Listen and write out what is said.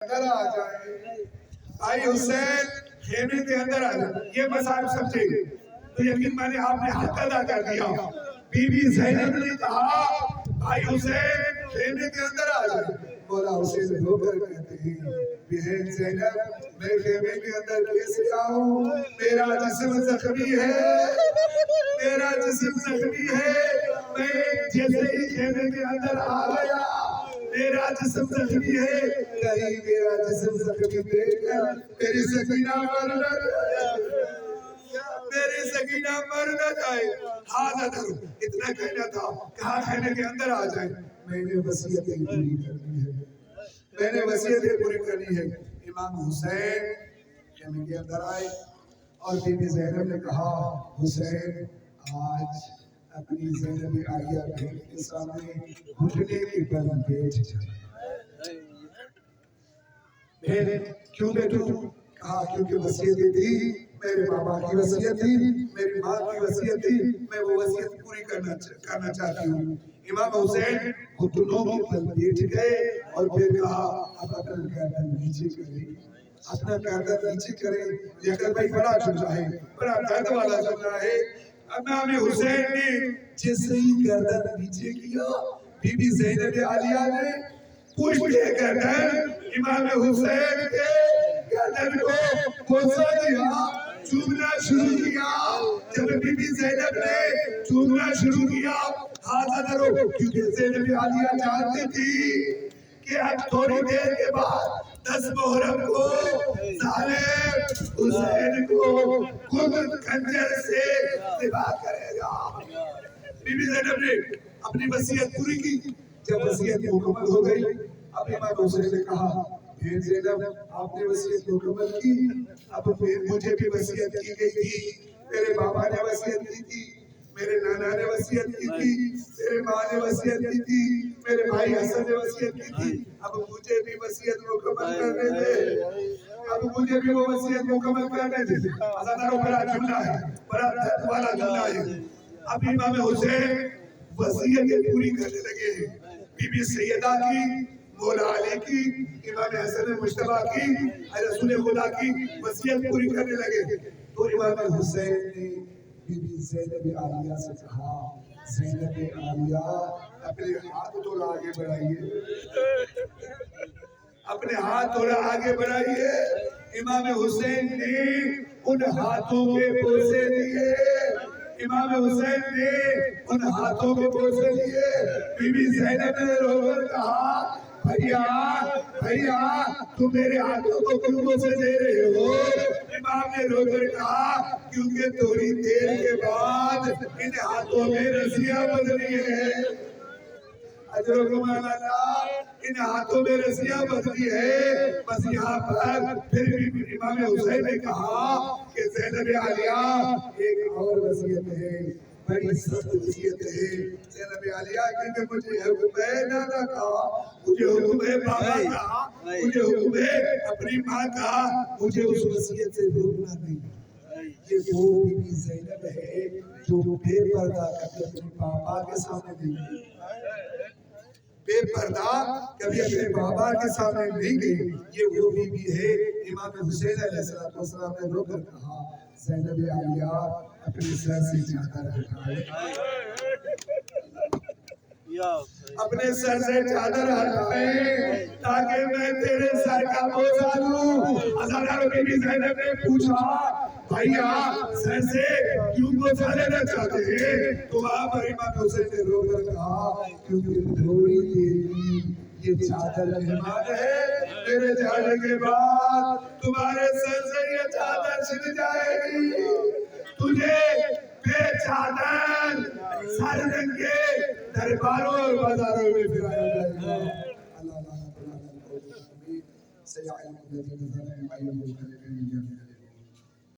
اندر آ جائے. آئی حسین خیمے کے اندر آ جائے. یہ مسائل سمجھے تو یقین مانے آپ نے حق ادا کر دیا. بی بی زینب نے کہا آئی حسین خیمے کے اندر آ جائے. مولا حسین رو کر کہتے ہیں بہن زینب میں خیمے کے اندر کیسے آؤں؟ میرا جسم زخمی ہے، میرا جسم زخمی ہے. میں جیسے ہی خیمے کے اندر آ گیا میرا جسم زخمی ہے. کہیں میرا جسم زخمی دیکھ کر میری سکینہ مر نہ جائے، میری سکینہ مر نہ جائے. ہاں درو اتنا کہنا تھا. کہا خیمے کے اندر آ جائے. میں نے وصیتیں پوری کرنی ہے، میں نے وصیتیں پوری کرنی ہے. امام حسین خیمے کے اندر آئے اور بی بی زینب نے کہا حسین آج اپنی زینب عالیہ بہن کے سامنے گھٹنے کے بل بیٹھ جائے. بہن کیوں بیٹھوں؟ کہا کیونکہ وصیتیں تھی، میرے بابا کی وصیت تھی، میری ماں کی وصیت تھی، میں وہ وصیت پوری کرنا چاہتی ہوں. امام حسین گھٹنوں کے بل بیٹھ گئے اور پھر کہا اب اپنا گردن نیچے کریں، اپنا گردن نیچے کریں. لیکن بھائی بڑا جملہ ہے، بڑا درد والا جملہ ہے. امام حسین نے جیسے ہی گردن نیچے کیا بی بی زینب عالیہ نے پشت گردن امام حسین کے گردن کو بوسہ دیا، چومنا شروع کیا. جب بی بی زینب نے چومنا شروع کیا ہاتھ درو کیونکہ زینب عالیہ جانتی تھی کہ اب تھوڑی دیر کے بعد 10 محرم کو ظالم حسین کو خود خنجر سے ذبح کرے گا. بی بی زینب نے اپنی وصیت پوری کی. جب وصیت مکمل ہو گئی اب امام حسین نے کہا بہن زینب آپ نے وصیت مکمل کی، اب مجھے بھی وصیت کی گئی تھی، میرے بابا نے وصیت کی تھی، میرے نانا نے وصیت کی تھی، میرے ماں نے وصیت کی تھی، میرے بھائی حسن نے وصیت کی تھی. اب مجھے بھی وصیت مکمل کرنے دے، اب مجھے بھی وہ وصیت مکمل کرنے دے. ازاداروں بڑا جملہ ہے، بڑا درد والا جملہ ہے. اب امام حسین وصیتیں پوری کرنے لگے ہیں. بی بی سیدہ کی، مولا علی کی، امام حسن مجتبیٰ کی، رسول خدا کی وصیت پوری کرنے لگے. تو امام حسین نے بی بی زینب عالیہ سے کہا زینب عالیہ اپنے ہاتھ تھوڑا آگے بڑھائیے، اپنے ہاتھ تھوڑا آگے بڑھائیے. امام حسین نے ان ہاتھوں کے بوسے لیے، امام حسین نے ان ہاتھوں کے بوسے لیے. بی بی زینب نے رو کر کہا بھیا بھیا تم میرے ہاتھوں کو کیوں بوسے دے رہے ہو؟ امام نے رو کر کہا کیونکہ تھوڑی دیر کے بعد ان ہاتھوں میں رسیاں بدلی ہیں. اجرکم اللہ، ان ہاتھوں میں رسیاں بدلی ہے. بس یہاں پر پھر بھی امام حسین نے کہا کہ زینب عالیہ ایک اور وصیت ہے، بڑی سخت وصیت ہے. زینب عالیہ کیونکہ مجھے حکم ہے نانا کا، مجھے حکم ہے بابا کا، مجھے حکم ہے اپنی ماں کا، مجھے اس وصیت سے روکنا نہیں. یہ وہ بی بی زینب ہے جو بے پردہ کبھی اپنے بابا کے سامنے نہیں گئی، بے پردہ کبھی اپنے بابا کے سامنے نہیں گئی. یہ وہ بی بی ہے. امام حسین علیہ السلام نے رو کر کہا زینب عالیہ اپنے سر سے چادر ہٹائے، اپنے سر سے چادر ہٹائے تاکہ میں تیرے سر کا بوسہ لوں. ازاداروں بی بی زینب نے پوچھا بھائیا سر سے کیوں بوسہ لینا چاہتے ہیں؟ تو آپ امام حسین نے رو کر کہا کیونکہ تھوڑی دیر کی یہ چادر مہمان ہے، میرے جانے کے بعد تمہارے سر سے یہ چادر چھن جائے گی، تجھے بے چادر سر رنگے درباروں اور بازاروں میں پھرایا جائے گا. اللہ سیعلم الذین ظلموا أي منقلب